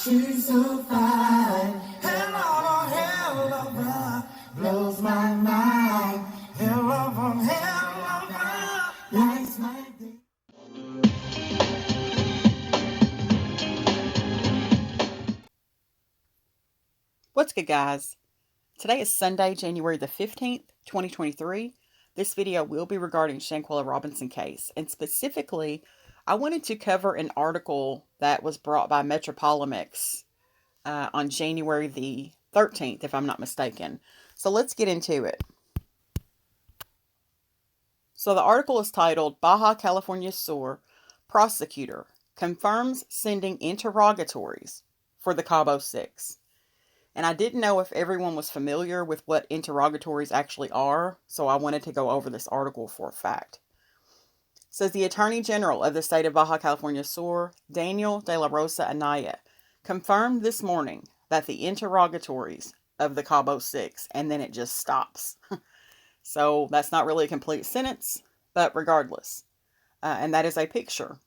She's so fine. Hell on hell of her blows my mind. Hell on hell of her lights my day. What's good, guys? Today is Sunday, January the 15th, 2023. This video will be regarding Shanquella Robinson case, and specifically, I wanted to cover an article that was brought by Metropolimics on January the 13th, if I'm not mistaken. So let's get into it. So the article is titled, Baja California Sur Prosecutor Confirms Sending Interrogatories for the Cabo Six. And I didn't know if everyone was familiar with what interrogatories actually are, so I wanted to go over this article for a fact. It says the Attorney General of the state of Baja California Sur, Daniel de la Rosa Anaya, confirmed this morning that the interrogatories of the Cabo Six, and then it just stops. So that's not really a complete sentence, but regardless. And that is a picture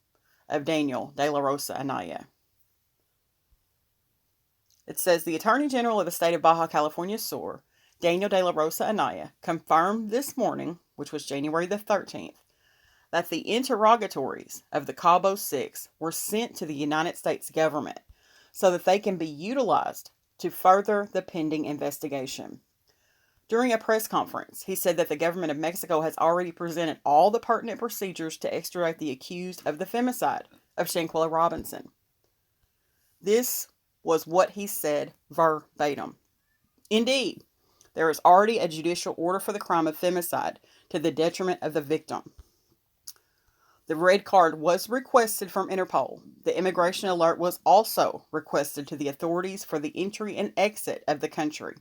of Daniel de la Rosa Anaya. It says the Attorney General of the state of Baja California Sur, Daniel de la Rosa Anaya, confirmed this morning, which was January the 13th, that the interrogatories of the Cabo Six were sent to the United States government so that they can be utilized to further the pending investigation. During a press conference, he said that the government of Mexico has already presented all the pertinent procedures to extradite the accused of the femicide of Shanquella Robinson. This was what he said verbatim. Indeed, there is already a judicial order for the crime of femicide to the detriment of the victim. The red card was requested from Interpol. The immigration alert was also requested to the authorities for the entry and exit of the country.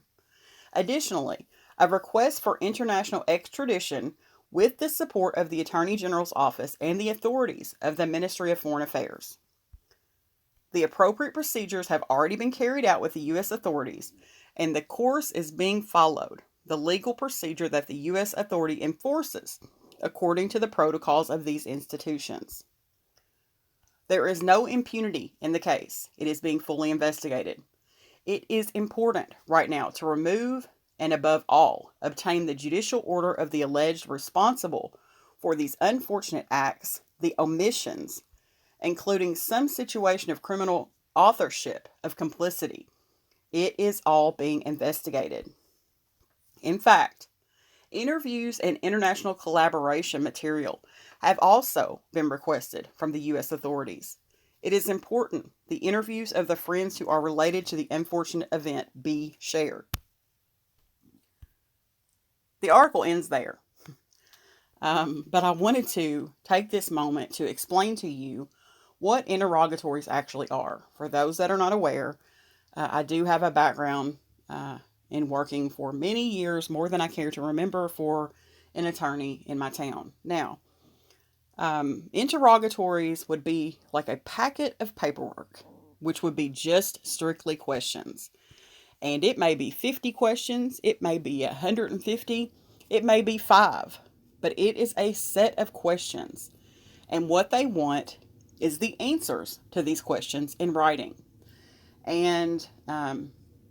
Additionally, a request for international extradition with the support of the Attorney General's office and the authorities of the Ministry of Foreign Affairs. The appropriate procedures have already been carried out with the U.S. authorities, and the course is being followed, the legal procedure that the U.S. authority enforces according to the protocols of these institutions. There is no impunity in the case. It is being fully investigated. It is important right now to remove and, above all, obtain the judicial order of the alleged responsible for these unfortunate acts, the omissions, including some situation of criminal authorship, of complicity. It is all being investigated. In fact, interviews and international collaboration material have also been requested from the U.S. authorities. It is important the interviews of the friends who are related to the unfortunate event be shared. The article ends there. But I wanted to take this moment to explain to you what interrogatories actually are. For those that are not aware, I do have a background in working for many years, more than I care to remember, for an attorney in my town. Now, interrogatories would be like a packet of paperwork, which would be just strictly questions. And it may be 50 questions, it may be 150, it may be 5, but it is a set of questions. And what they want is the answers to these questions in writing. And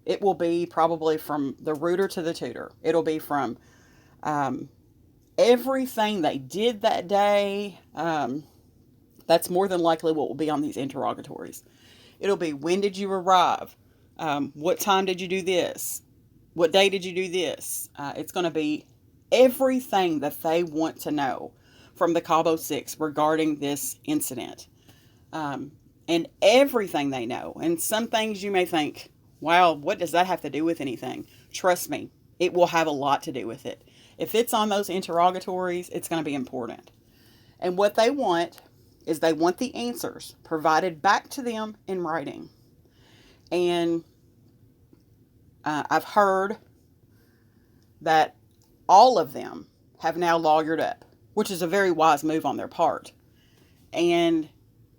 it will be probably from the rooter to the tutor. It'll be from everything they did that day. That's more than likely what will be on these interrogatories. It'll be, when did you arrive? What time did you do this? What day did you do this? It's going to be everything that they want to know from the Cabo Six regarding this incident. And everything they know. And some things you may think, wow, what does that have to do with anything? Trust me, it will have a lot to do with it. If it's on those interrogatories, it's going to be important. And what they want is they want the answers provided back to them in writing. And I've heard that all of them have now lawyered up, which is a very wise move on their part. And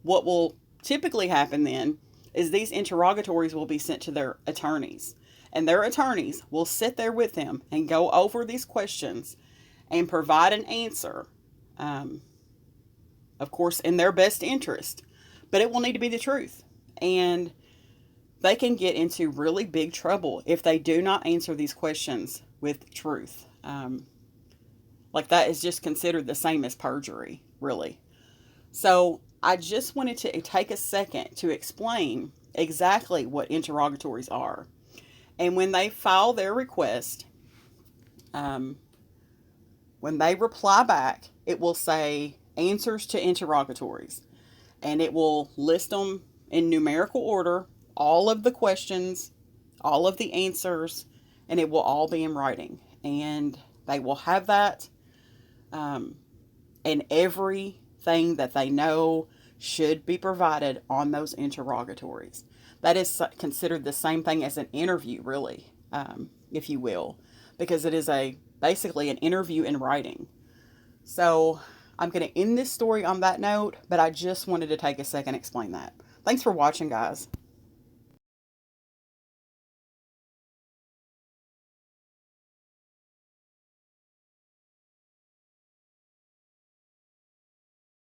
what will typically happen then is these interrogatories will be sent to their attorneys. And their attorneys will sit there with them and go over these questions and provide an answer, of course, in their best interest. But it will need to be the truth. And they can get into really big trouble if they do not answer these questions with truth. Like that is just considered the same as perjury, really. So I just wanted to take a second to explain exactly what interrogatories are. And when they file their request, when they reply back, it will say answers to interrogatories. And it will list them in numerical order, all of the questions, all of the answers, and it will all be in writing. And they will have that, and everything that they know should be provided on those interrogatories. That is considered the same thing as an interview, really, if you will, because it is basically an interview in writing. So I'm going to end this story on that note, but I just wanted to take a second to explain that. Thanks for watching, guys.